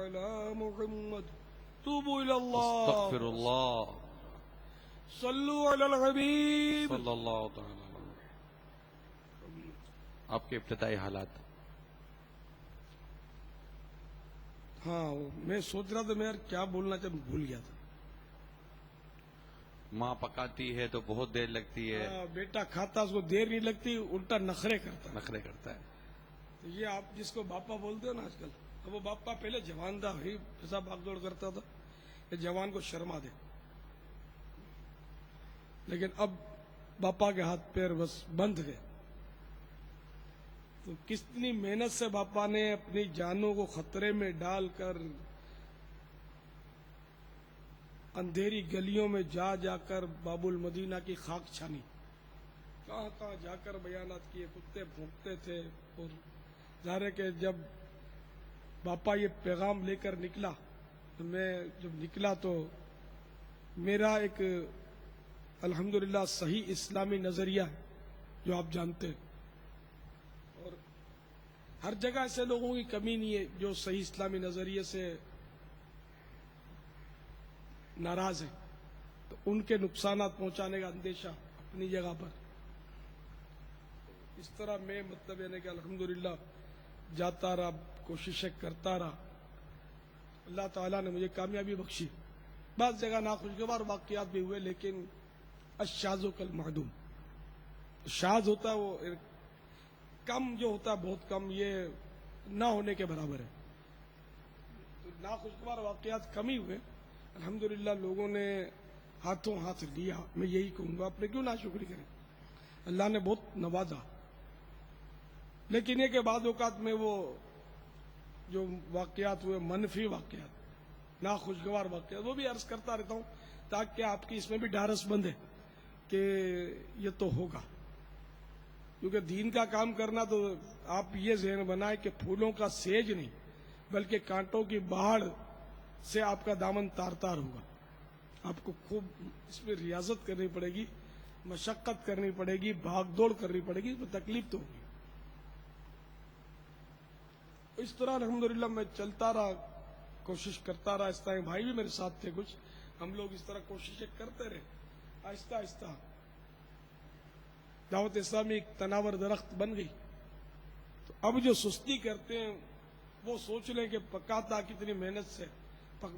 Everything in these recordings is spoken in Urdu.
على محمد توبوا إلى الله استغفر اللہ صلوا على الحبيب صلی اللہ تعالی وسلم۔ آپ کے ابتدائی حالات؟ ہاں میں سوچ رہا تھا میں یار کیا بولنا چاہ بھول گیا تھا۔ ماں پکاتی ہے تو بہت دیر لگتی ہے، بیٹا کھاتا اس کو دیر نہیں لگتی، الٹا نخرے کرتا ہے۔ نخرے کرتا ہے۔ تو یہ آپ جس کو باپا بولتے ہو نا آج کل، اب وہ باپا پہلے جوان تھا، وہی ایسا بھاگ دوڑ کرتا تھا کہ جوان کو شرما دے، لیکن اب باپا کے ہاتھ پیر بس بند گئے۔ تو کتنی محنت سے باپا نے اپنی جانوں کو خطرے میں ڈال کر اندھیری گلیوں میں جا جا کر باب المدینہ کی خاک چھانی، کہاں کہاں جا کر بیانات کیے، کتے بھونکتے تھے۔ اور ظاہر ہے کہ جب باپا یہ پیغام لے کر نکلا تو میں جب نکلا تو میرا ایک الحمدللہ صحیح اسلامی نظریہ ہے جو آپ جانتے ہیں، اور ہر جگہ ایسے لوگوں کی کمی نہیں ہے جو صحیح اسلامی نظریے سے ناراض ہیں، تو ان کے نقصانات پہنچانے کا اندیشہ اپنی جگہ پر۔ اس طرح میں مطلب یعنی کہ الحمدللہ جاتا رہا، کوششیں کرتا رہا، اللہ تعالیٰ نے مجھے کامیابی بخشی۔ بعض جگہ ناخوشگوار واقعات بھی ہوئے، لیکن الشاذ کالمعدوم، شاذ ہوتا ہے وہ کم، جو ہوتا ہے بہت کم، یہ نہ ہونے کے برابر ہے۔ تو ناخوشگوار واقعات کم ہی ہوئے، الحمدللہ لوگوں نے ہاتھوں ہاتھ لیا۔ میں یہی کہوں گا، اپنے کیوں ناشکری کریں، اللہ نے بہت نوازا۔ لیکن یہ کہ بعض اوقات میں وہ جو واقعات ہوئے منفی واقعات، ناخوشگوار واقعات، وہ بھی عرض کرتا رہتا ہوں تاکہ آپ کی اس میں بھی ڈھارس بندھے کہ یہ تو ہوگا، کیونکہ دین کا کام کرنا تو آپ یہ ذہن بنائیں کہ پھولوں کا سیج نہیں بلکہ کانٹوں کی بہاڑ سے آپ کا دامن تار تار ہوگا۔ آپ کو خوب اس میں ریاضت کرنی پڑے گی، مشقت کرنی پڑے گی، بھاگ دوڑ کرنی پڑے گی، اس میں تکلیف تو ہوگی۔ اس طرح الحمدللہ میں چلتا رہا، کوشش کرتا رہا۔ اس طرح بھائی بھی میرے ساتھ تھے کچھ، ہم لوگ اس طرح کوششیں کرتے رہے۔ آہستہ آہستہ دعوت اسلامی ایک تناور درخت بن گئی۔ تو اب جو سستی کرتے ہیں وہ سوچ لیں کہ پکاتا کتنی محنت سے،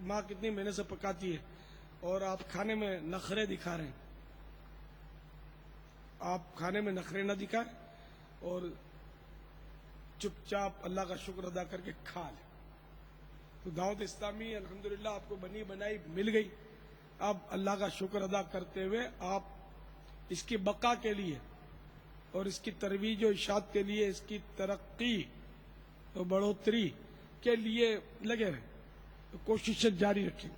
ماں کتنی محنت سے پکاتی ہے، اور آپ کھانے میں نخرے دکھا رہے ہیں۔ آپ کھانے میں نخرے نہ دکھائیں اور چپ چاپ اللہ کا شکر ادا کر کے کھا لیں۔ تو دعوت اسلامی الحمدللہ آپ کو بنی بنائی مل گئی۔ اب اللہ کا شکر ادا کرتے ہوئے آپ اس کی بقا کے لیے اور اس کی ترویج و اشاعت کے لیے، اس کی ترقی اور بڑھوتری کے لیے لگے رہیں، تو کوششیں جاری رکھیں۔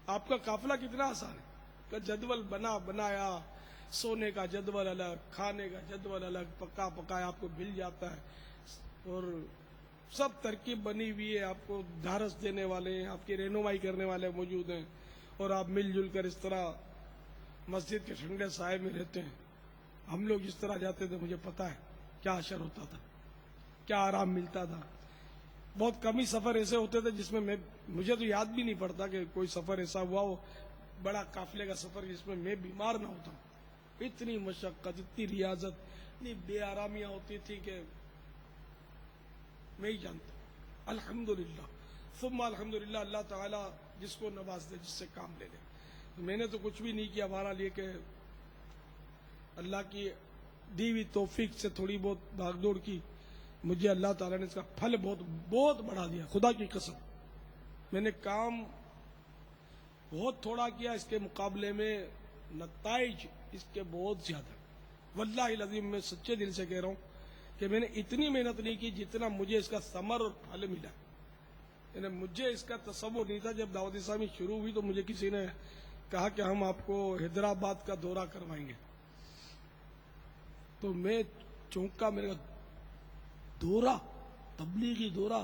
آپ کا قافلہ کتنا آسان ہے کہ جدول بنایا، سونے کا جدول الگ، کھانے کا جدول الگ، پکا پکایا آپ کو مل جاتا ہے، اور سب ترکیب بنی ہوئی ہے، آپ کو ڈھارس دینے والے ہیں، آپ کی رہنمائی کرنے والے موجود ہیں، اور آپ مل جل کر اس طرح مسجد کے ٹھنڈے سائے میں رہتے ہیں۔ ہم لوگ جس طرح جاتے تھے مجھے پتا ہے کیا اثر ہوتا تھا، کیا آرام ملتا تھا۔ بہت کم ہی سفر ایسے ہوتے تھے جس میں مجھے تو یاد بھی نہیں پڑتا کہ کوئی سفر ایسا ہوا ہو، بڑا قافلے کا سفر جس میں میں بیمار نہ ہوتا ہوں۔ اتنی مشقت، اتنی ریاضت، اتنی بے آرامیاں ہوتی تھی کہ میں ہی جانتا ہوں۔ الحمدللہ ثم الحمدللہ، اللہ تعالیٰ جس کو نواز دے، جس سے کام لے لے۔ میں نے تو کچھ بھی نہیں کیا، بہرحال یہ کہ اللہ کی دی ہوئی توفیق سے تھوڑی بہت بھاگ دوڑ کی، مجھے اللہ تعالیٰ نے اس کا پھل بہت بہت بڑھا دیا، خدا کی قسم۔ میں نے کام بہت تھوڑا کیا، اس کے مقابلے میں نتائج اس کے بہت زیادہ۔ واللہ العظیم میں سچے دل سے کہہ رہا ہوں کہ میں نے اتنی محنت نہیں کی جتنا مجھے اس کا ثمر اور پھل ملا۔ یعنی مجھے اس کا تصور نہیں تھا۔ جب دعوت اسلامی شروع ہوئی تو مجھے کسی نے کہا کہ ہم آپ کو حیدرآباد کا دورہ کروائیں گے، تو میں چونکا، میرے کا دورہ، تبلیغی دورہ،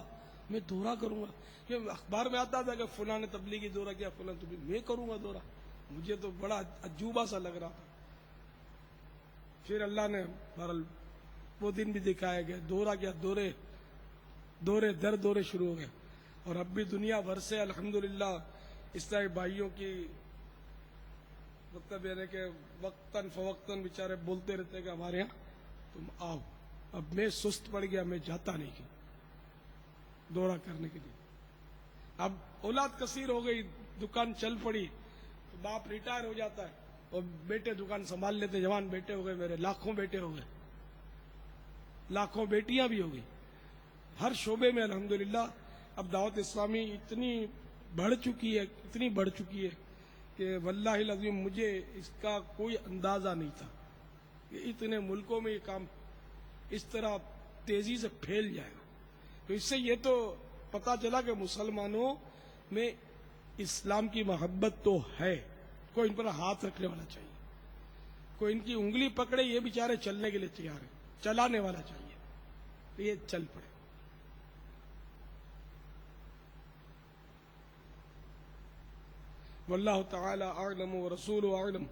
میں دورہ کروں گا؟ کہ اخبار میں آتا تھا کہ فلاں نے تبلیغی دورہ کیا، فلاں، تو میں کروں گا دورہ؟ مجھے تو بڑا عجوبہ سا لگ رہا تھا۔ پھر اللہ نے بہرحال وہ دن بھی دکھایا گیا، دورہ کیا، دورے شروع ہو گئے. اور اب بھی دنیا بھر سے الحمدللہ اس طرح بھائیوں کی مطلب یہ ہے کہ وقتاً فوقتاً بیچارے بولتے رہتے کہ ہمارے یہاں تم آؤ. اب میں سست پڑ گیا, میں جاتا نہیں کیوں دورہ کرنے کے لیے. اب اولاد کثیر ہو گئی, دکان چل پڑی, تو باپ ریٹائر ہو جاتا ہے اور بیٹے دکان سنبھال لیتے. جوان بیٹے ہو گئے میرے, لاکھوں بیٹے ہو گئے, لاکھوں بیٹیاں بھی ہو گئی ہر شعبے میں الحمدللہ. اب دعوت اسلامی اتنی بڑھ چکی ہے کہ واللہ العظیم مجھے اس کا کوئی اندازہ نہیں تھا کہ اتنے ملکوں میں یہ کام اس طرح تیزی سے پھیل جائے گا. تو اس سے یہ تو پتا چلا کہ مسلمانوں میں اسلام کی محبت تو ہے. کوئی ان پر ہاتھ رکھنے والا چاہیے, کوئی ان کی انگلی پکڑے, یہ بیچارے چلنے کے لیے تیار ہے, چلانے والا چاہیے, یہ چل پڑے. واللہ تعالی اعلم ورسولہ اعلم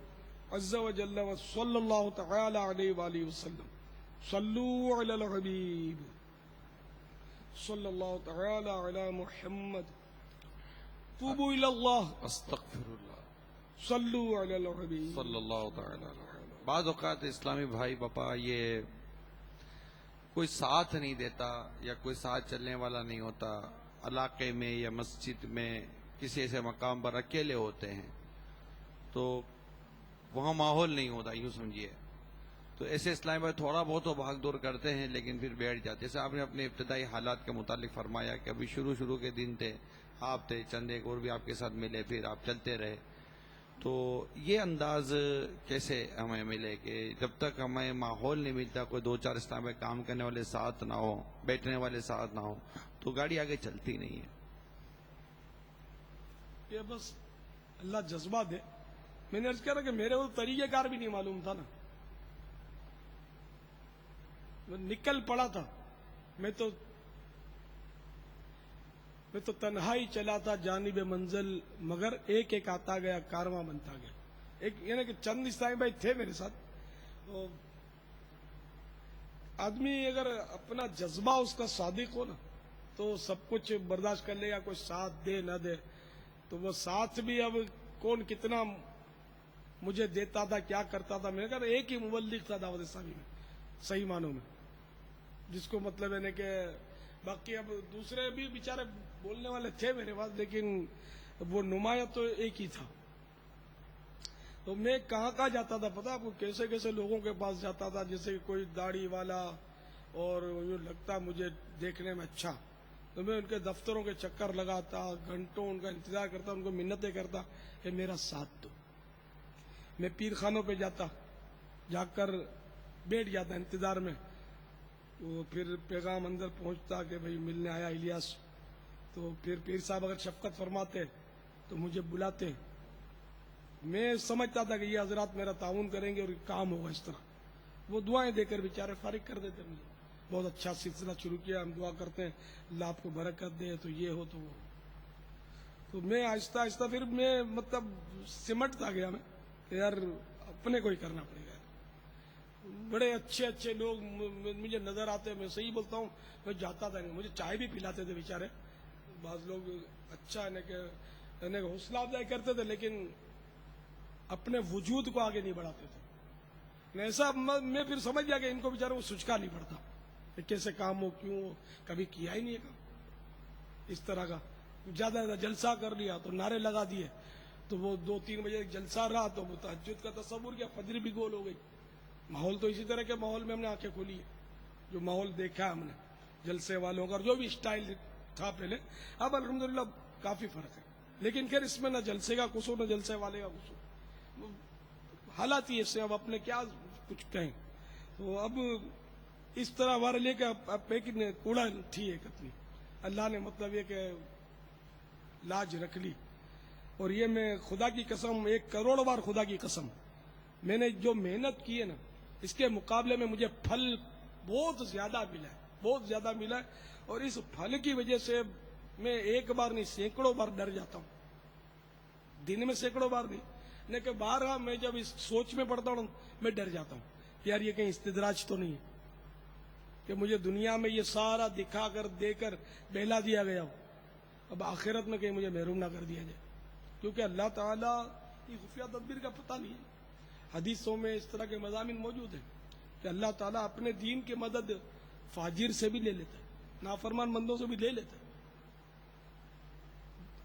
عز وجل وصلی اللہ تعالی علیہ وآلہ وسلم. صلوا علی الحبیب صلی اللہ تعالی علی محمد. توبوا الی اللہ استغفر اللہ صلوا علی الحبیب صلی اللہ تعالی علیہ. بعض اوقات اسلامی بھائی باپا یہ کوئی ساتھ نہیں دیتا یا کوئی ساتھ چلنے والا نہیں ہوتا. علاقے میں یا مسجد میں کسی ایسے مقام پر اکیلے ہوتے ہیں تو وہاں ماحول نہیں ہوتا, یوں سمجھیے. تو ایسے اسلامی بھائی تھوڑا بہت تو بھاگ دور کرتے ہیں لیکن پھر بیٹھ جاتے. جیسے آپ نے اپنے ابتدائی حالات کے متعلق فرمایا کہ ابھی شروع کے دن تھے, آپ تھے, چند ایک اور بھی آپ کے ساتھ ملے, پھر آپ چلتے رہے. تو یہ انداز کیسے ہمیں ملے کہ جب تک ہمیں ماحول نہیں ملتا, کوئی دو چار اسلام میں کام کرنے والے ساتھ نہ ہو, بیٹھنے والے ساتھ نہ ہو, تو گاڑی آگے چلتی نہیں ہے. یہ بس اللہ جذبہ دے. میں نے عرض کیا کہ میرے وہ طریقہ کار بھی نہیں معلوم تھا نا, میں نکل پڑا تھا. میں تو تنہائی چلا تھا جانب منزل, مگر ایک ایک آتا گیا, کارواں بنتا گیا. ایک یعنی کہ چند اسلامی بھائی تھے میرے ساتھ. تو آدمی اگر اپنا جذبہ اس کا صادق ہو نا تو سب کچھ برداشت کر لے گا. کوئی ساتھ دے نہ دے تو وہ ساتھ بھی اب کون کتنا مجھے دیتا تھا, کیا کرتا تھا. میں نے کہا ایک ہی مبلغ تھا دعوت اسلامی میں صحیح معنوں میں, جس کو مطلب ہے کہ باقی اب دوسرے بھی بیچارے بولنے والے تھے میرے پاس, لیکن وہ نمایاں تو ایک ہی تھا. تو میں کہاں جاتا تھا پتا آپ کو, کیسے لوگوں کے پاس جاتا تھا, جیسے کوئی داڑھی والا اور یوں لگتا مجھے دیکھنے میں اچھا, تو میں ان کے دفتروں کے چکر لگاتا, گھنٹوں ان کا انتظار کرتا, ان کو منتیں کرتا کہ میرا ساتھ دو. میں پیر خانوں پہ جاتا, جا کر بیٹھ جاتا انتظار میں. وہ پھر پیغام اندر پہنچتا کہ بھئی ملنے آیا الیاس. تو پھر پیر صاحب اگر شفقت فرماتے تو مجھے بلاتے. میں سمجھتا تھا کہ یہ حضرات میرا تعاون کریں گے اور کام ہوگا اس طرح. وہ دعائیں دے کر بیچارے فارغ کر دیتے مجھے. بہت اچھا سلسلہ شروع کیا, ہم دعا کرتے ہیں اللہ آپ کو برکت دے, تو یہ ہو تو وہ. تو میں آہستہ آہستہ پھر میں مطلب سمٹتا گیا میں کہ یار اپنے کو ہی کرنا پڑے گا. بڑے اچھے لوگ مجھے نظر آتے, میں صحیح بولتا ہوں, میں جاتا تھا نہیں. مجھے چائے بھی پلاتے تھے بیچارے بعض لوگ, اچھا ہے کہ حوصلہ افزائی کرتے تھے, لیکن اپنے وجود کو آگے نہیں بڑھاتے تھے. ایسا میں پھر سمجھ گیا کہ ان کو بیچاروں کو سوچکا نہیں پڑتا کہ کیسے کام ہو, کیوں ہو, کبھی کیا ہی نہیں ہے کام اس طرح کا. زیادہ جلسہ کر لیا تو نعرے لگا دیے, تو وہ 2-3 بجے جلسہ رہا تو وہ تہجد کا تصور کیا, فجر بھی گول ہو گئی. ماحول تو اسی طرح کے ماحول میں ہم نے آنکھیں کھولی ہے, جو ماحول دیکھا ہم نے جلسے والوں کا, جو بھی اسٹائل تھا پہلے. اب الحمدللہ کافی فرق ہے, لیکن پھر اس میں نہ جلسے کا قصور نہ جلسے والے کا قصور. حالات ہی ایسے, اب اپنے کیا کچھ کہیں. تو اب اس طرح ہمارے لے کے ایک کوڑا تھی ایک اپنی, اللہ نے مطلب یہ کہ لاج رکھ لی. اور یہ میں خدا کی قسم, 1 کروڑ بار خدا کی قسم, میں نے جو محنت کی ہے نا اس کے مقابلے میں مجھے پھل بہت زیادہ ملا ہے. اور اس پھل کی وجہ سے میں ایک بار نہیں سینکڑوں بار ڈر جاتا ہوں, دن میں سینکڑوں بار نہیں, لیکن بارہا میں جب اس سوچ میں پڑتا ہوں میں ڈر جاتا ہوں یار یہ کہیں استدراج تو نہیں ہے. کہ مجھے دنیا میں یہ سارا دکھا کر دے کر بہلا دیا گیا ہو، اب آخرت میں کہیں مجھے محروم نہ کر دیا جائے، کیونکہ اللہ تعالیٰ کی خفیہ تدبیر کا پتہ نہیں ہے۔ حدیثوں میں اس طرح کے مضامین موجود ہیں کہ اللہ تعالیٰ اپنے دین کی مدد فاجر سے بھی لے لیتا ہے، نافرمان بندوں سے بھی لے لیتا ہے،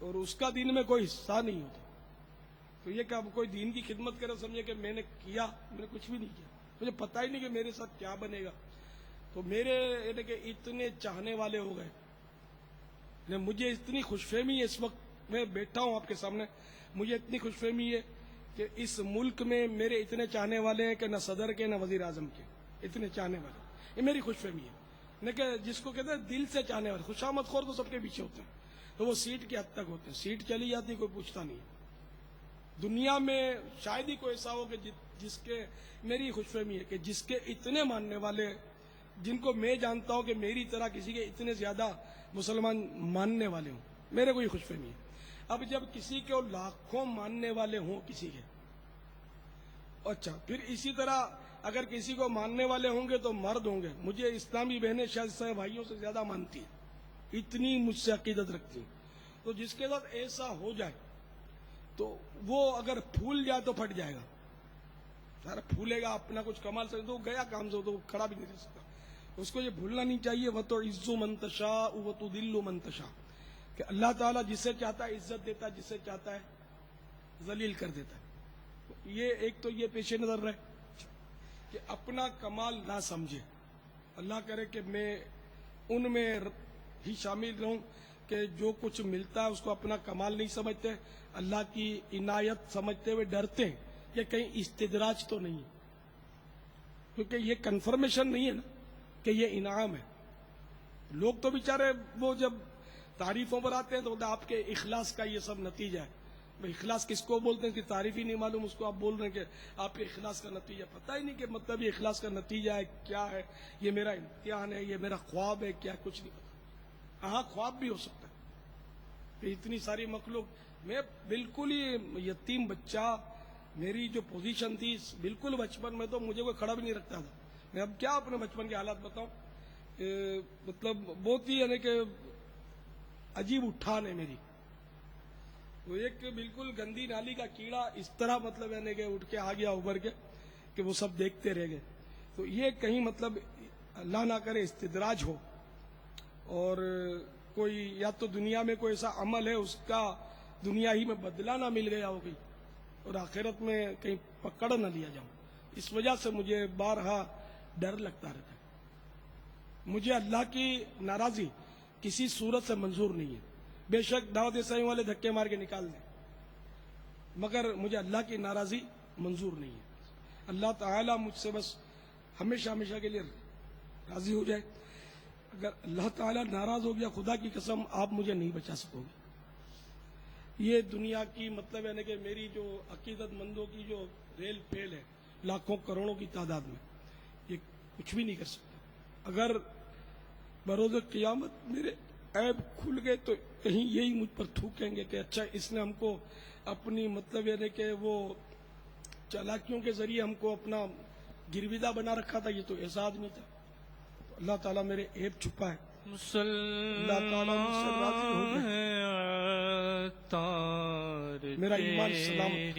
اور اس کا دین میں کوئی حصہ نہیں ہوتا۔ تو یہ کہ اب کوئی دین کی خدمت کرے سمجھے کہ میں نے کچھ بھی نہیں کیا، مجھے پتہ ہی نہیں کہ میرے ساتھ کیا بنے گا۔ تو میرے یعنی کہ اتنے چاہنے والے ہو گئے، یعنی مجھے اتنی خوش فہمی ہے، اس وقت میں بیٹھا ہوں آپ کے سامنے، مجھے اتنی خوش فہمی ہے کہ اس ملک میں میرے اتنے چاہنے والے ہیں کہ نہ صدر کے نہ وزیر اعظم کے، اتنے چاہنے والے، یہ میری خوش فہمی ہے۔ نہیں کہ جس کو کہتے ہیں دل سے چاہنے والے، خوشامد خور تو سب کے پیچھے ہوتے ہیں، تو وہ سیٹ کی حد تک ہوتے ہیں، سیٹ چلی جاتی کوئی پوچھتا نہیں ہے۔ دنیا میں شاید ہی کوئی ایسا ہو کہ جس کے، میری خوش فہمی ہے کہ جس کے اتنے ماننے والے، جن کو میں جانتا ہوں کہ میری طرح کسی کے اتنے زیادہ مسلمان ماننے والے ہوں، میرے کو یہ خوش فہمی ہے۔ اب جب کسی کے لاکھوں ماننے والے ہوں کسی کے، اچھا پھر اسی طرح اگر کسی کو ماننے والے ہوں گے تو مرد ہوں گے، مجھے اسلامی بہنیں شاید سے بھائیوں سے زیادہ مانتی ہیں، اتنی مجھ سے عقیدت رکھتی ہیں۔ تو جس کے ساتھ ایسا ہو جائے تو وہ اگر پھول جائے تو پھٹ جائے گا، سارا پھولے گا اپنا کچھ کمال سے تو گیا کام سے، تو کھڑا بھی نہیں رہ سکتا۔ اس کو یہ بھولنا نہیں چاہیے، وہ تو عزو منتشا وہ تو دلو منتشا، کہ اللہ تعالیٰ جسے چاہتا ہے عزت دیتا ہے، جسے چاہتا ہے ذلیل کر دیتا ہے۔ یہ ایک تو یہ پیش نظر رہے کہ اپنا کمال نہ سمجھے، اللہ کرے کہ میں ان میں ہی شامل رہوں کہ جو کچھ ملتا ہے اس کو اپنا کمال نہیں سمجھتے، اللہ کی عنایت سمجھتے ہوئے ڈرتے ہیں کہ کہیں استدراج تو نہیں ہے، کیونکہ یہ کنفرمیشن نہیں ہے نا کہ یہ انعام ہے۔ لوگ تو بیچارے وہ جب تعریفوں پر آتے ہیں تو آپ کے اخلاص کا یہ سب نتیجہ ہے۔ بھئی اخلاص کس کو بولتے ہیں، اس کی تعریف ہی نہیں معلوم، اس کو آپ بول رہے ہیں کہ آپ کے اخلاص کا نتیجہ، پتہ ہی نہیں کہ مطلب یہ اخلاص کا نتیجہ ہے کیا ہے، یہ میرا امتحان ہے، یہ میرا خواب ہے، کیا کچھ نہیں پتا۔ ہاں خواب بھی ہو سکتا ہے کہ اتنی ساری مخلوق، میں بالکل ہی یتیم بچہ، میری جو پوزیشن تھی بالکل بچپن میں تو مجھے کوئی کھڑا بھی نہیں رکھتا تھا۔ میں اب کیا اپنے بچپن کے حالات بتاؤں، مطلب بہت ہی یعنی کہ عجیب اٹھان ہے میری، وہ ایک بالکل گندی نالی کا کیڑا اس طرح مطلب یعنی کہ اٹھ کے آ گیا ابھر کے کہ وہ سب دیکھتے رہ گئے۔ تو یہ کہیں مطلب اللہ نہ کرے استدراج ہو، اور کوئی یا تو دنیا میں کوئی ایسا عمل ہے اس کا دنیا ہی میں بدلہ نہ مل گیا ہو کہیں، اور آخرت میں کہیں پکڑ نہ لیا جاؤں، اس وجہ سے مجھے بارہا ڈر لگتا رہتا ہے۔ مجھے اللہ کی ناراضی کسی صورت سے منظور نہیں ہے، بے شک دعوت اسلامی والے دھکے مار کے نکال دیں، مگر مجھے اللہ کی ناراضی منظور نہیں ہے۔ اللہ تعالیٰ مجھ سے بس ہمیشہ ہمیشہ کے لیے راضی ہو جائے۔ اگر اللہ تعالیٰ ناراض ہو گیا، خدا کی قسم آپ مجھے نہیں بچا سکو گے۔ یہ دنیا کی مطلب یعنی کہ میری جو عقیدت مندوں کی جو ریل پھیل ہے لاکھوں کروڑوں کی تعداد میں، یہ کچھ بھی نہیں کر سکتا۔ اگر بروز قیامت میرے عیب کھل گئے تو کہیں یہی مجھ پر تھوکیں گے کہ اچھا اس نے ہم کو اپنی مطلب یعنی کہ وہ چالاکیوں کے ذریعے ہم کو اپنا گرویدہ بنا رکھا تھا، یہ تو ایسا آدمی تھا۔ تو اللہ تعالیٰ میرے عیب چھپا ہے، اللہ تعالیٰ مجھ سے راضی ہو گئے، میرا ایمان سلامت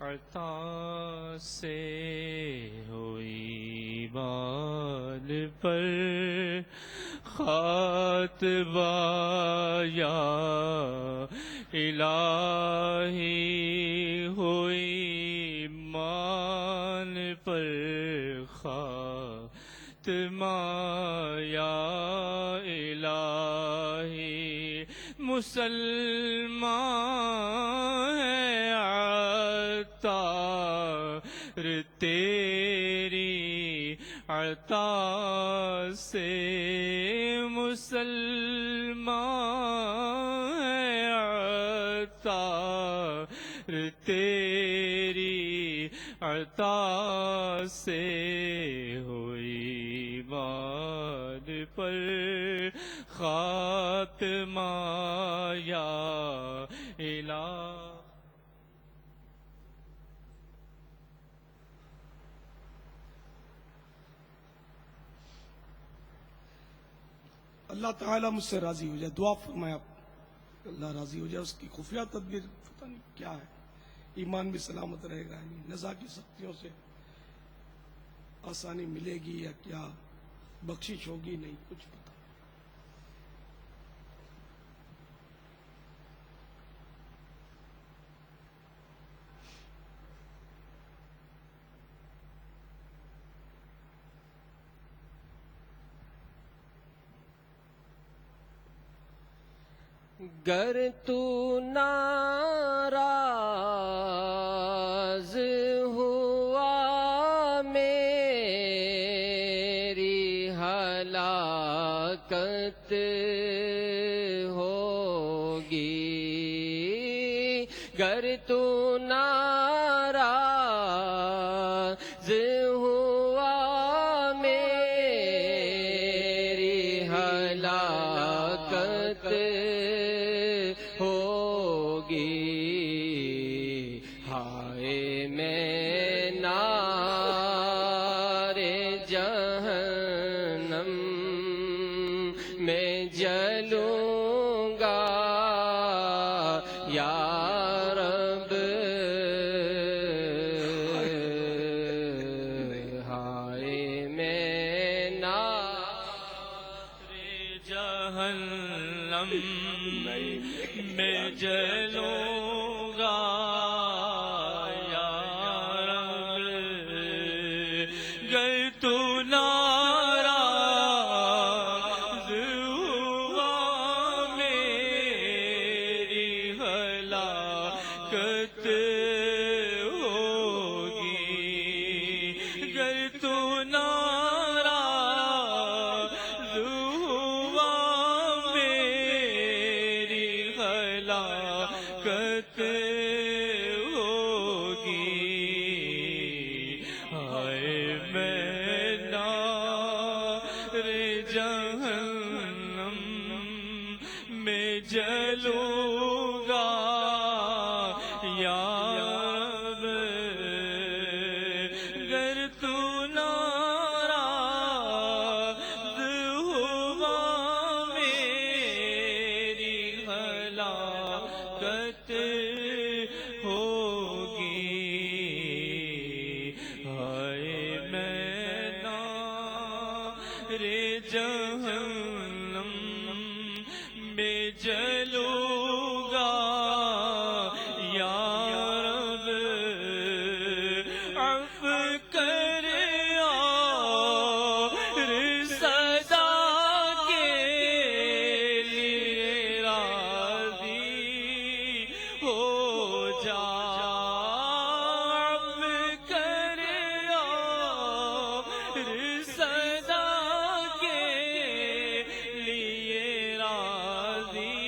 عطا سے ہوئی بال پر خاتمہ یا الہی ہوئی مان پر خاتمہ یا الہی مسلمان ہے عطار تیری عطا سے مسلمان ہے عطار تیری عطا سے ہوئی بات پر خاتمہ یا الہ۔ اللہ تعالیٰ مجھ سے راضی ہو جائے، دعا فرمائے آپ، اللہ راضی ہو جائے، اس کی خفیہ تدبیر پتہ نہیں کیا ہے، ایمان بھی سلامت رہے گا، یعنی نزا کی سختیوں سے آسانی ملے گی یا کیا بخشش ہوگی، نہیں کچھ پتہ۔ گر تو ناراض ہوا میری ہلاکت ہوگی، گر تو ناراض ہوا میری ہلاکت ہوگی، ہائے میں نار جہنم میں جلوں گا یا رب، ہائے میں نار جہنم میں جلوں گا یا رب، گر تو ناراض ہوا میری ہلاکت ہوگی، گر تو ناراض ہوا میری ہلاکت ہوگی، ہائے میں نار جہنم میں جلوں گا یا رب، گر تو ناراض ہوا میری ہلاکت ہوگی، ہائے میں نار جہنم میں جلوں گا یا رب، عفو کر اور صدا کے لیے راضی ہو جا، عفو کر اور صدا کے لیے راضی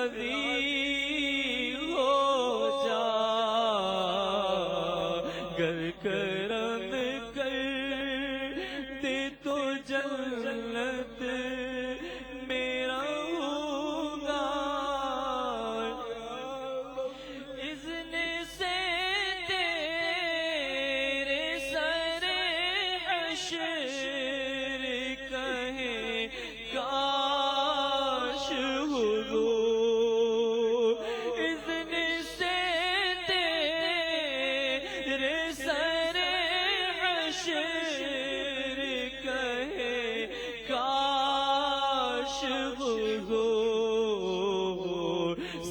راضی ہو جا گر کرم کر دے تو جنت میرا ہوگا اذن سے تیرے سر حشر کہے کاش حضور اذن سے تیرے سر حشر کہے کاش حضور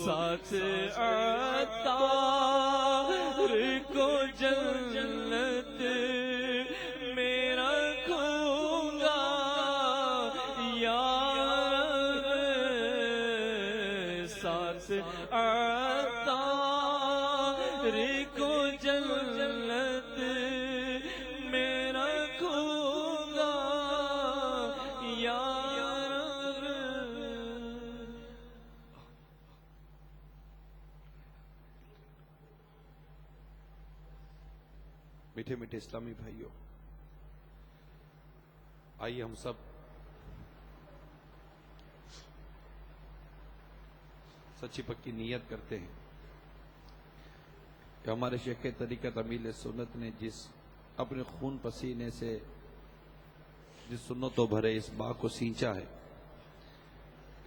ساتھ عطار کو جنت میرا کھونگا یا رب ساتھ عطار کو جنت میرا کھونگا یا رب میٹھے میٹھے اسلامی بھائیوں، آئیے ہم سب سچی پکی نیت کرتے ہیں کہ ہمارے شیخ طریقت امیل سنت نے جس اپنے خون پسینے سے جس سنتوں بھرے اس باغ کو سینچا ہے،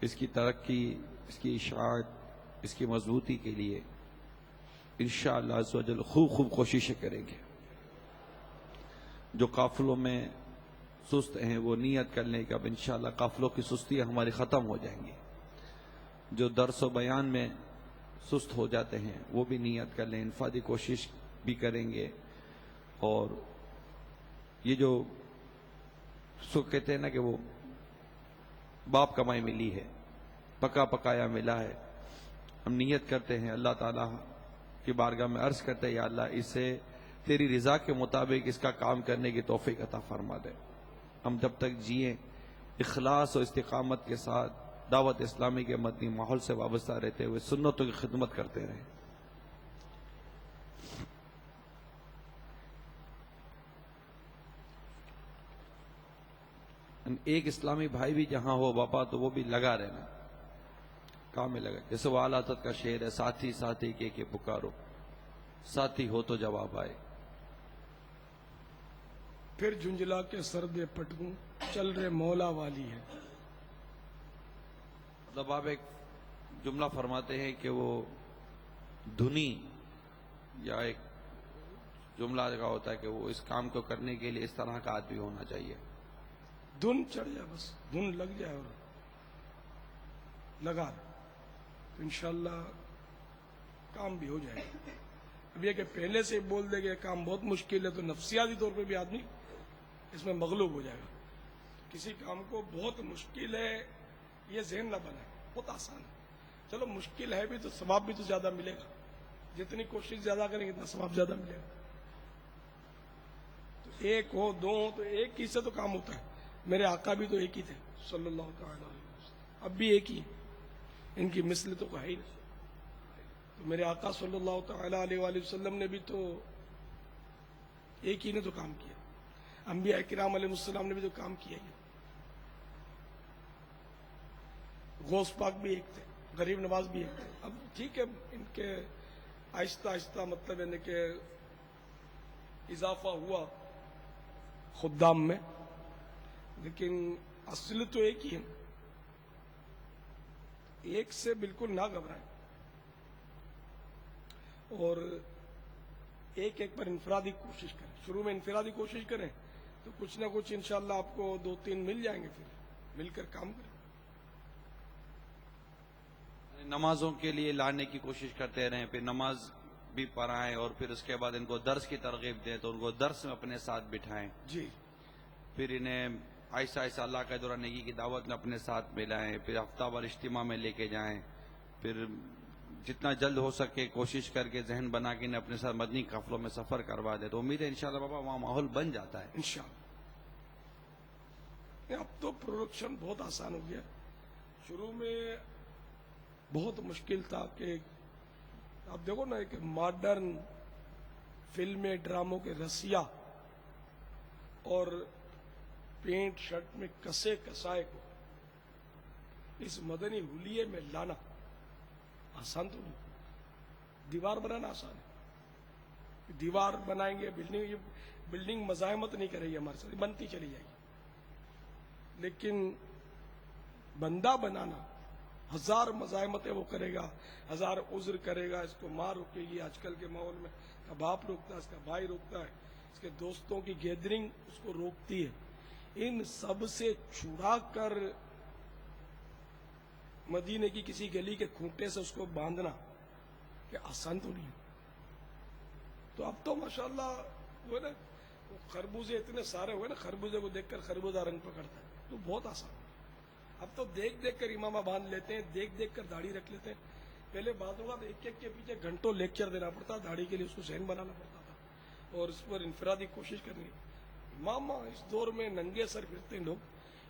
اس کی ترقی، اس کی اشاعت، اس کی مضبوطی کے لیے انشاءاللہ عز و جل خوب خوب کوششیں کریں گے۔ جو قافلوں میں سست ہیں وہ نیت کر لیں کہ اب انشاءاللہ قافلوں کی سستیاں ہماری ختم ہو جائیں گی۔ جو درس و بیان میں سست ہو جاتے ہیں وہ بھی نیت کر لیں، انفرادی کوشش بھی کریں گے۔ اور یہ جو سو کہتے ہیں نا کہ وہ باپ کمائی ملی ہے، پکا پکایا ملا ہے، ہم نیت کرتے ہیں اللہ تعالیٰ کی بارگاہ میں عرض کرتے ہیں یا اللہ اسے تیری رضا کے مطابق اس کا کام کرنے کی توفیق عطا فرما دے۔ ہم جب تک جئیں اخلاص و استقامت کے ساتھ دعوت اسلامی کے مدنی ماحول سے وابستہ رہتے ہوئے سنتوں کی خدمت کرتے رہیں۔ ایک اسلامی بھائی بھی جہاں ہو باپا تو وہ بھی لگا رہنا، کام میں لگا، جیسے وہ اعلیٰ حضرت کا شعر ہے، ساتھی ساتھی کے پکارو، ساتھی ہو تو جواب آئے۔ پھر جھنجلا کے سردے پٹکوں چل رہے مولا والی ہے۔ جب آپ ایک جملہ فرماتے ہیں کہ وہ دھنی یا ایک جملہ کا ہوتا ہے کہ وہ اس کام کو کرنے کے لیے اس طرح کا آدمی ہونا چاہیے۔ دھن چڑھ جائے، بس دھن لگ جائے اور لگا تو انشاءاللہ کام بھی ہو جائے گا۔ اب یہ کہ پہلے سے بول دے کہ کام بہت مشکل ہے تو نفسیاتی طور پہ بھی آدمی اس میں مغلوب ہو جائے گا۔ کسی کام کو بہت مشکل ہے یہ ذہن نہ بنائے، بہت آسان ہے، چلو مشکل ہے بھی تو ثواب بھی تو زیادہ ملے گا، جتنی کوشش زیادہ کریں گے اتنا ثواب زیادہ ملے گا۔ تو ایک ہو دو ہو تو ایک ہی سے تو کام ہوتا ہے۔ میرے آقا بھی تو ایک ہی تھے صلی اللہ تعالی علیہ وسلم، اب بھی ایک ہی، ان کی مثل تو ہے ہی نہیں۔ تو میرے آقا صلی اللہ تعالی علیہ وآلہ وسلم نے بھی تو ایک ہی نے تو کام کیا، انبیاء کرام علیہ السلام نے بھی تو کام کیا ہی۔ غوث پاک بھی ایک تھے، غریب نواز بھی ایک تھے۔ اب ٹھیک ہے ان کے آہستہ آہستہ مطلب یعنی کہ اضافہ ہوا خدام میں، لیکن اصل تو ایک ہی ہے، ایک سے بالکل نہ گھبرائیں اور ایک ایک پر انفرادی کوشش کریں۔ شروع میں انفرادی کوشش کریں تو کچھ نہ کچھ انشاءاللہ آپ کو 2-3 مل جائیں گے، پھر مل کر کام کریں۔ نمازوں کے لیے لانے کی کوشش کرتے رہیں، پھر نماز بھی پڑھائیں اور پھر اس کے بعد ان کو درس کی ترغیب دیں تو ان کو درس میں اپنے ساتھ بٹھائیں، جی، پھر انہیں آہستہ آہستہ اللہ کا دورہ نیکی کی دعوت میں اپنے ساتھ ملائیں، پھر ہفتہ وار اجتماع میں لے کے جائیں، پھر جتنا جلد ہو سکے کوشش کر کے ذہن بنا کے انہیں اپنے ساتھ مدنی قافلوں میں سفر کروا دے تو امید ہے انشاءاللہ بابا وہاں ماحول بن جاتا ہے۔ انشاءاللہ۔ اب تو پروڈکشن بہت آسان ہو گیا، شروع میں بہت مشکل تھا کہ آپ دیکھو نا کہ ماڈرن فلمیں ڈراموں کے رسیا اور پینٹ شرٹ میں کسے کسائے کو اس مدنی حلیے میں لانا آسان تو نہیں. دیوار بنانا آسان ہے، دیوار بنائیں گے، بلڈنگ مزاحمت نہیں کرے گی ہمارے ساتھ، بنتی چلی جائے گی، لیکن بندہ بنانا ہزار مزاحمتیں وہ کرے گا، ہزار عذر کرے گا، اس کو ماں روکے گی، آج کل کے ماحول میں اس کا باپ روکتا ہے، اس کا بھائی روکتا ہے، اس کے دوستوں کی گیدرنگ اس کو روکتی ہے. ان سب سے چھڑا کر مدینے کی کسی گلی کے کھوٹے سے اس کو باندھنا کہ آسان تو نہیں ہے. تو اب تو ماشاءاللہ وہ نا خربوزے اتنے سارے ہوئے نا، خربوزے کو دیکھ کر خربوزہ رنگ پکڑتا ہے، تو بہت آسان ہے. اب تو دیکھ دیکھ کر امامہ باندھ لیتے ہیں، دیکھ دیکھ کر داڑھی رکھ لیتے ہیں. پہلے بات ہوگا تو ایک ایک کے پیچھے گھنٹوں لیکچر دینا پڑتا، داڑھی کے لیے اس کو ذہن بنانا پڑتا تھا اور اس پر انفرادی کوشش کرنی. امامہ اس دور میں ننگے سر پھرتے ہیں لوگ،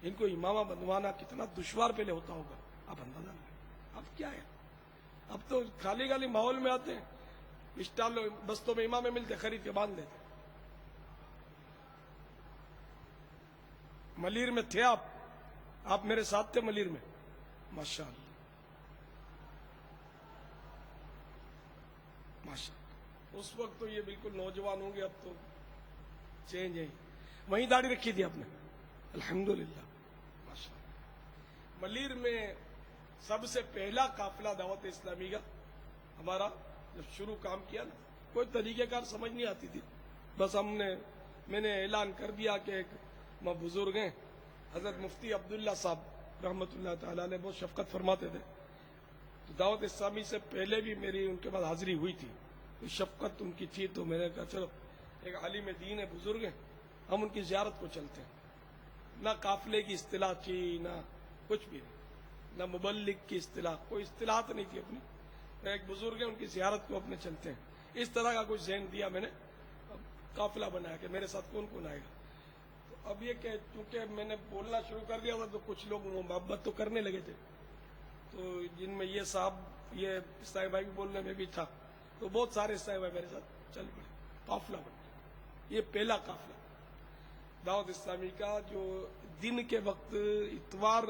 ان کو امامہ بنوانا کتنا دشوار پہلے ہوتا ہوگا آپ اندازہ لگائیں. اب کیا ہے، اب تو خالی خالی ماحول میں آتے ہیں، اسٹال بستوں میں امامے ملتے، خرید کے باندھ لیتے. ملیر میں تھے آپ میرے ساتھ تھے ملیر میں، ماشاءاللہ ماشاءاللہ. اس وقت تو یہ بالکل نوجوان ہوں گے، اب تو چینج ہے. وہیں داڑھی رکھی تھی آپ نے، الحمدللہ ماشاءاللہ. ملیر میں سب سے پہلا قافلہ دعوت اسلامی کا ہمارا جب شروع کام کیا نا، کوئی طریقہ کار سمجھ نہیں آتی تھی، بس میں نے اعلان کر دیا کہ ایک بزرگ ہیں حضرت مفتی عبداللہ صاحب رحمۃ اللہ تعالی علیہ، بہت شفقت فرماتے تھے. تو دعوت اسلامی سے پہلے بھی میری ان کے بعد حاضری ہوئی تھی، تو شفقت ان کی تھی، تو میں نے کہا چلو ایک عالم دین ہے، بزرگ ہیں، ہم ان کی زیارت کو چلتے ہیں. نہ قافلے کی اصطلاح تھی، نہ کچھ بھی نہیں، نہ مبلغ کی اصطلاح، کوئی اصطلاحات نہیں تھی اپنی. ایک بزرگ ہیں، ان کی زیارت کو اپنے چلتے ہیں. اس طرح کا کچھ ذہن دیا میں نے، قافلہ بنایا کہ میرے ساتھ کون کون آئے گا. تو اب یہ کہ چونکہ میں نے بولنا شروع کر دیا تھا تو کچھ لوگ محبت تو کرنے لگے تھے، تو جن میں یہ صاحب، یہ اسلامی بھائی بھی بولنے میں بھی تھا، تو بہت سارے اسلامی بھائی میرے ساتھ چل پڑے، قافلہ بن گیا. یہ پہلا قافلہ دعوت اسلامی کا، جو دن کے وقت اتوار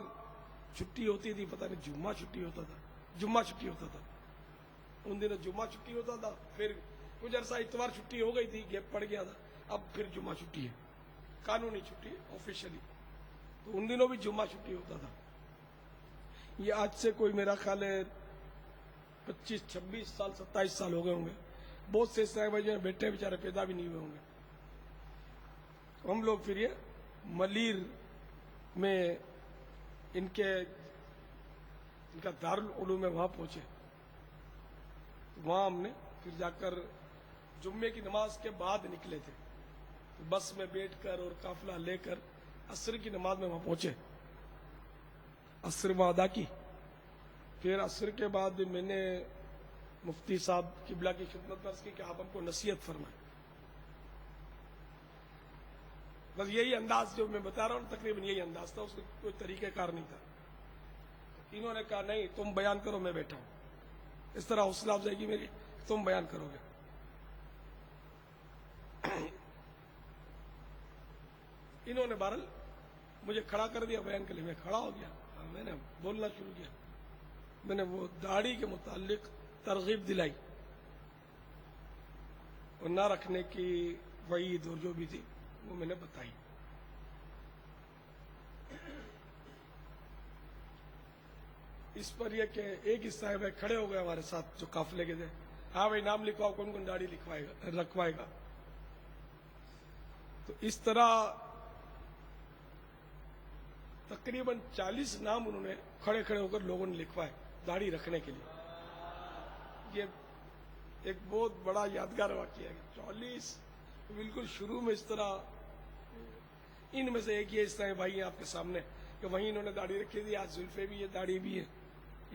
چھٹی ہوتی تھی، پتہ نہیں جمعہ چھٹی ہوتا تھا، ان دنوں جمعہ چھٹی ہوتا تھا. پھر کچھ عرصہ اتوار چھٹی ہو گئی تھی، گیپ پڑ گیا تھا، اب پھر جمعہ چھٹی ہے، قانونی چھٹی آفیشلی. تو ان دنوں بھی جمعہ چھٹی ہوتا تھا. یہ آج سے کوئی میرا خیال ہے 25 26 سال 27 سال ہو گئے ہوں گے. بہت سے اسلامی بھائی جو ہیں بیٹے بیچارے پیدا بھی نہیں ہوئے ہوں گے. ہم لوگ پھر یہ ملیر میں ان کا دارالعلوم ہے، وہاں پہنچے. وہاں ہم نے پھر جا کر جمعے کی نماز کے بعد نکلے تھے، تو بس میں بیٹھ کر اور قافلہ لے کر عصر کی نماز میں وہاں پہنچے، عصر وہاں ادا کی. پھر عصر کے بعد میں نے مفتی صاحب قبلہ کی خدمت عرض کی کہ آپ ہم کو نصیحت فرمائیں. بس یہی انداز جو میں بتا رہا ہوں، تقریباً یہی انداز تھا، اس کو کوئی طریقہ کار نہیں تھا. انہوں نے کہا نہیں تم بیان کرو، میں بیٹھا ہوں. اس طرح حوصلہ افزائی کی میری، تم بیان کرو گے. انہوں نے بہرحال مجھے کھڑا کر دیا بیان کے لیے، میں کھڑا ہو گیا، میں نے بولنا شروع کیا. میں نے وہ داڑھی کے متعلق ترغیب دلائی اور نہ رکھنے کی وعید اور جو بھی تھی وہ میں نے بتائی. اس پر یہ کہ ایک صاحب ہے کھڑے ہو گئے ہمارے ساتھ جو قافلے کے تھے، ہاں بھائی نام لکھواؤ، کون کون داڑھی رکھوائے گا. تو اس طرح تقریباً 40 نام انہوں نے کھڑے ہو کر لوگوں نے لکھوائے داڑھی رکھنے کے لیے. یہ ایک بہت بڑا یادگار واقعہ ہے. 40 بالکل شروع میں اس طرح. ان میں سے ایک یہ اسلامی بھائی ہیں آپ کے سامنے کہ وہیں انہوں نے داڑھی رکھی تھی. آج زلفے بھی ہے، داڑھی بھی ہے،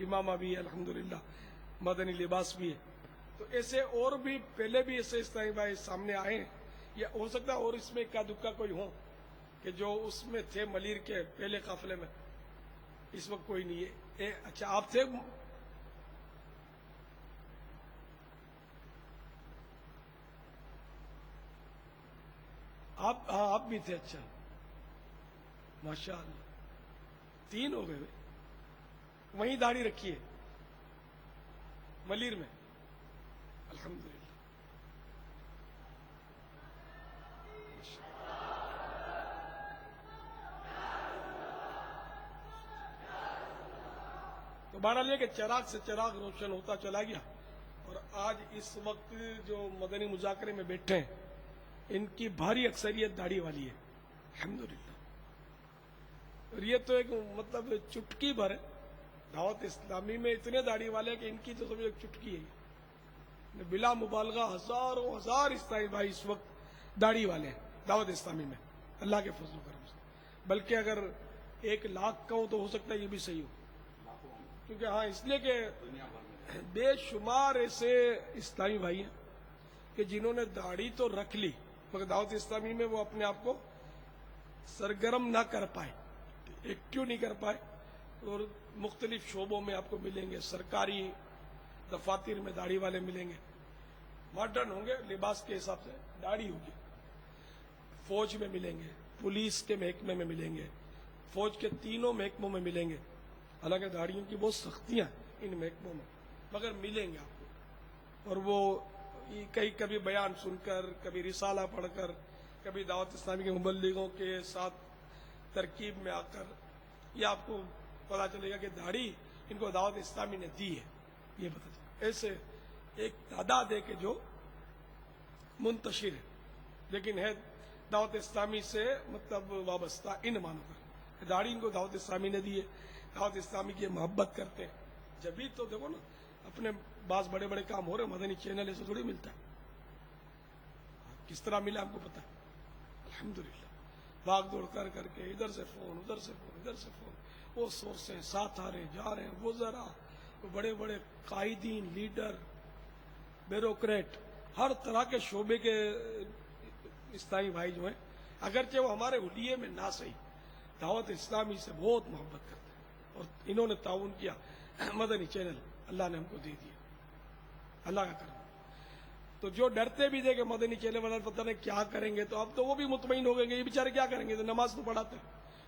امامہ بھی ہے، الحمدللہ مدنی لباس بھی ہے. تو ایسے اور بھی پہلے بھی ایسے اسلامی بھائی سامنے آئے ہیں، یا ہو سکتا ہے اور اس میں اکا دکا کوئی ہو کہ جو اس میں تھے ملیر کے پہلے قافلے میں. اس وقت کوئی نہیں ہے. اچھا آپ تھے آپ بھی تھے. اچھا ماشاء اللہ 3 ہو گئے. وہیں داڑھی رکھی ہے ملیر میں. الحمدللہ. تو بہرحال یہ کہ چراغ سے چراغ روشن ہوتا چلا گیا. اور آج اس وقت جو مدنی مذاکرے میں بیٹھے ہیں ان کی بھاری اکثریت داڑھی والی ہے الحمدللہ. اور یہ تو ایک مطلب چٹکی بھر ہے. دعوت اسلامی میں اتنے داڑھی والے کہ ان کی تو سمجھو ایک چٹکی ہے. بلا مبالغہ ہزاروں ہزار اسلامی بھائی اس وقت داڑھی والے ہیں دعوت اسلامی میں اللہ کے فضل و کرم سے. بلکہ اگر 1 لاکھ کا ہو تو ہو سکتا ہے یہ بھی صحیح ہو. کیونکہ ہاں اس لیے کہ بے شمار ایسے اسلامی بھائی ہیں کہ جنہوں نے داڑھی تو رکھ لی مگر دعوت اسلامی میں وہ اپنے آپ کو سرگرم نہ کر پائے, ایکٹیو نہیں کر پائے. اور مختلف شعبوں میں آپ کو ملیں گے. سرکاری دفاتر میں داڑھی والے ملیں گے, ماڈرن ہوں گے, لباس کے حساب سے داڑھی ہوگی. فوج میں ملیں گے, پولیس کے محکمے میں ملیں گے, فوج کے 3 محکموں میں ملیں گے. حالانکہ داڑھیوں کی بہت سختیاں ان محکموں میں مگر ملیں گے آپ کو. اور وہ کبھی بیان سن کر, کبھی رسالہ پڑھ کر, کبھی دعوت اسلامی کے مبلغوں کے ساتھ ترکیب میں آ کر یہ آپ کو پتا چلے گا کہ داڑھی ان کو دعوت اسلامی نے دی ہے. یہ پتا چلے ایسے ایک تعداد ہے کہ جو منتشر ہے لیکن ہے دعوت اسلامی سے مطلب وابستہ ان معنوں پر. داڑھی ان کو دعوت اسلامی نے دی ہے, دعوت اسلامی کی محبت کرتے ہیں. جبھی تو دیکھو نا اپنے بعض بڑے بڑے کام ہو رہے مدنی چینل ایسے تھوڑی ملتا ہے. کس طرح ملا ہم کو پتا ہے الحمدللہ. بھاگ دوڑ کر کے ادھر سے فون, ادھر سے فون, ادھر سے فون, وہ سورسیں ساتھ آ رہے ہیں جا رہے ہیں. وہ ذرا بڑے بڑے قائدین, لیڈر, بیوروکریٹ, ہر طرح کے شعبے کے اسلامی بھائی جو ہیں اگرچہ وہ ہمارے حلیے میں نہ صحیح دعوت اسلامی سے بہت محبت کرتے ہیں. اور انہوں نے تعاون کیا. مدنی چینل اللہ نے ہم کو دے دیا, اللہ کا کرم. تو جو ڈرتے بھی تھے کہ مدنی چینل والا پتہ نہیں کیا کریں گے, تو اب تو وہ بھی مطمئن ہو گئے. یہ بیچارے کیا کریں گے, تو نماز تو پڑھاتے ہیں,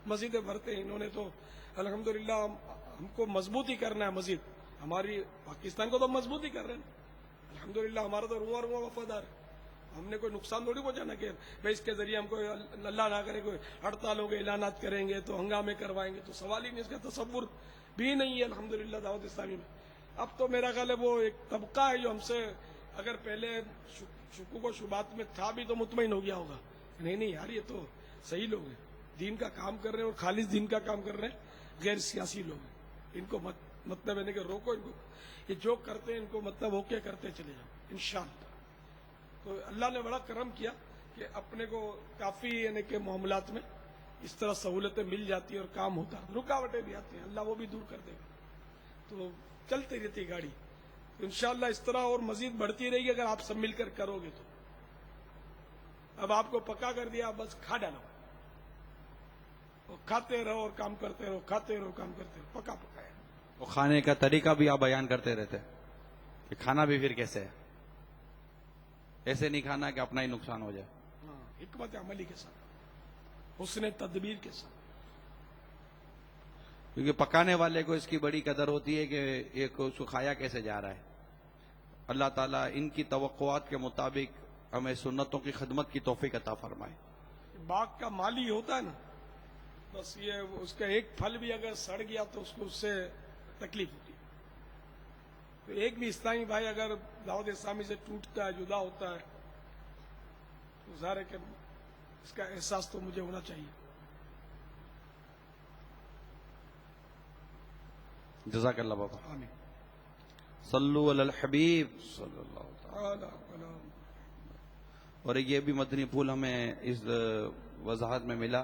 مسجدیں بھرتے ہیں. انہوں نے تو الحمدللہ ہم کو مضبوطی کرنا ہے. مسجد ہماری پاکستان کو تو مضبوطی کر رہے ہیں الحمدللہ. ہمارا تو رواں وفادار ہے. ہم نے کوئی نقصان تھوڑی پہنچانا کہ بھائی اس کے ذریعے ہم کو اللہ نہ کرے کوئی ہڑتالوں کے اعلانات کریں گے تو ہنگامے کروائیں گے, تو سوال ہی نہیں. اس کا تصور بھی نہیں ہے الحمدللہ دعوت اسلامی میں. اب تو میرا خیال ہے وہ ایک طبقہ ہے جو ہم سے اگر پہلے شکوک و شبہات میں تھا بھی تو مطمئن ہو گیا ہوگا. نہیں یار یہ تو صحیح لوگ ہیں, دین کا کام کر رہے ہیں اور خالص دین کا کام کر رہے ہیں, غیر سیاسی لوگ ہیں. ان کو مطلب ہے کہ روکو ان کو, یہ جو کرتے ہیں ان کو مطلب ہو کے کرتے چلے جاؤ انشاءاللہ. تو اللہ نے بڑا کرم کیا کہ اپنے کو کافی یعنی کہ معاملات میں اس طرح سہولتیں مل جاتی ہیں اور کام ہوتا ہے. رکاوٹیں بھی آتی ہیں, اللہ وہ بھی دور کر دے گا. تو چلتی رہتی گاڑی انشاءاللہ اس طرح اور مزید بڑھتی رہے گی اگر آپ سب مل کر کرو گے. تو اب آپ کو پکا کر دیا, بس کھا ڈالو, کھاتے رہو اور کام کرتے رہو, کھاتے رہو کام کرتے رہو, پکا پکایا. وہ کھانے کا طریقہ بھی آپ بیان کرتے رہتے کہ کھانا بھی پھر کیسے ہے, ایسے نہیں کھانا کہ اپنا ہی نقصان ہو جائے. حکمت عملی کے ساتھ, حسن تدبیر کے ساتھ. کیونکہ پکانے والے کو اس کی بڑی قدر ہوتی ہے کہ ایک اس کو کھایا کیسے جا رہا ہے. اللہ تعالیٰ ان کی توقعات کے مطابق ہمیں سنتوں کی خدمت کی توفیق عطا فرمائے. باغ کا مالی ہوتا ہے نا, بس یہ اس کا ایک پھل بھی اگر سڑ گیا تو اس کو اس سے تکلیف ہوتی ہے. تو ایک بھی اسلامی بھائی اگر دعوت اسلامی سے ٹوٹتا ہے, جدا ہوتا ہے, تو ظاہر ہے کہ اس کا احساس تو مجھے ہونا چاہیے. جزاک اللہ بابا. آمین. صلو علی الحبیب صلی اللہ تعالی. اور یہ بھی مدنی پھول ہمیں اس وضاحت میں ملا,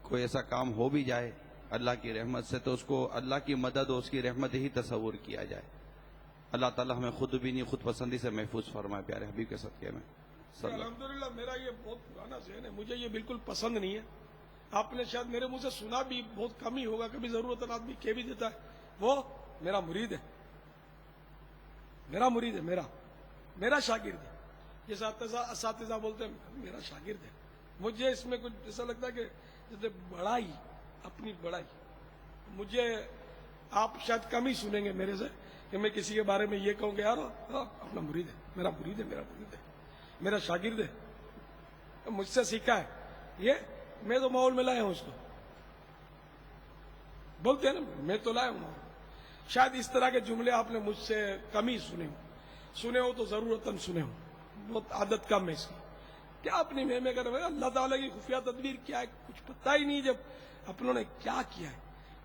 کوئی ایسا کام ہو بھی جائے اللہ کی رحمت سے تو اس کو اللہ کی مدد اور اس کی رحمت ہی تصور کیا جائے. اللہ تعالیٰ ہمیں خود بھی نہیں, خود پسندی سے محفوظ فرمائے پیارے حبیب کے صدقے میں. الحمدللہ میرا یہ بہت پرانا ذہن ہے, مجھے یہ بالکل پسند نہیں ہے. آپ نے شاید میرے منہ سے سنا بھی بہت کم ہی ہوگا, کبھی ضرورت آدمی کہہ بھی دیتا ہے وہ میرا مرید ہے, میرا مرید ہے, میرا شاگرد ہے. جیسے اساتذہ بولتے ہیں میرا شاگرد ہے, مجھے اس میں کچھ ایسا لگتا ہے کہ جیسے بڑائی، اپنی بڑائی. مجھے آپ شاید کم ہی سنیں گے میرے سے کہ میں کسی کے بارے میں یہ کہوں کہ یار اپنا مرید ہے، میرا مرید ہے، میرا مرید ہے، میرا شاگرد ہے، مجھ سے سیکھا ہے یہ، میں تو ماحول میں لایا ہوں اس کو. بولتے ہیں نا میں تو لایا ہوں ماحول. شاید اس طرح کے جملے آپ نے مجھ سے کم ہی سنے ہو تو ضرورتاً سنے ہو. بہت عادت کم ہے اس کی. کیا اپنی میں کر رہے اللہ تعالیٰ کی خفیہ تدبیر کیا ہے کچھ پتہ ہی نہیں. جب اپنوں نے کیا کیا ہے،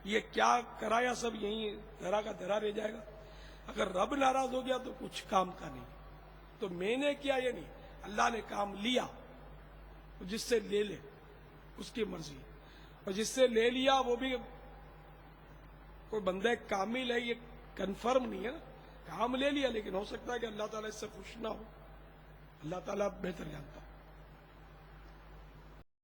یہ کیا کرایا، سب یہیں دھرا کا دھرا رہ جائے گا. اگر رب ناراض ہو گیا تو کچھ کام کا نہیں. تو میں نے کیا یہ نہیں، اللہ نے کام لیا. جس سے لے لے اس کی مرضی ہے، اور جس سے لے لیا وہ بھی کوئی بندہ کامل ہے، یہ کنفرم نہیں ہے نا. کام لے لیا لیکن ہو سکتا ہے کہ اللہ تعالیٰ اس سے خوش نہ ہو. اللہ تعالیٰ بہتر جانتا ہے.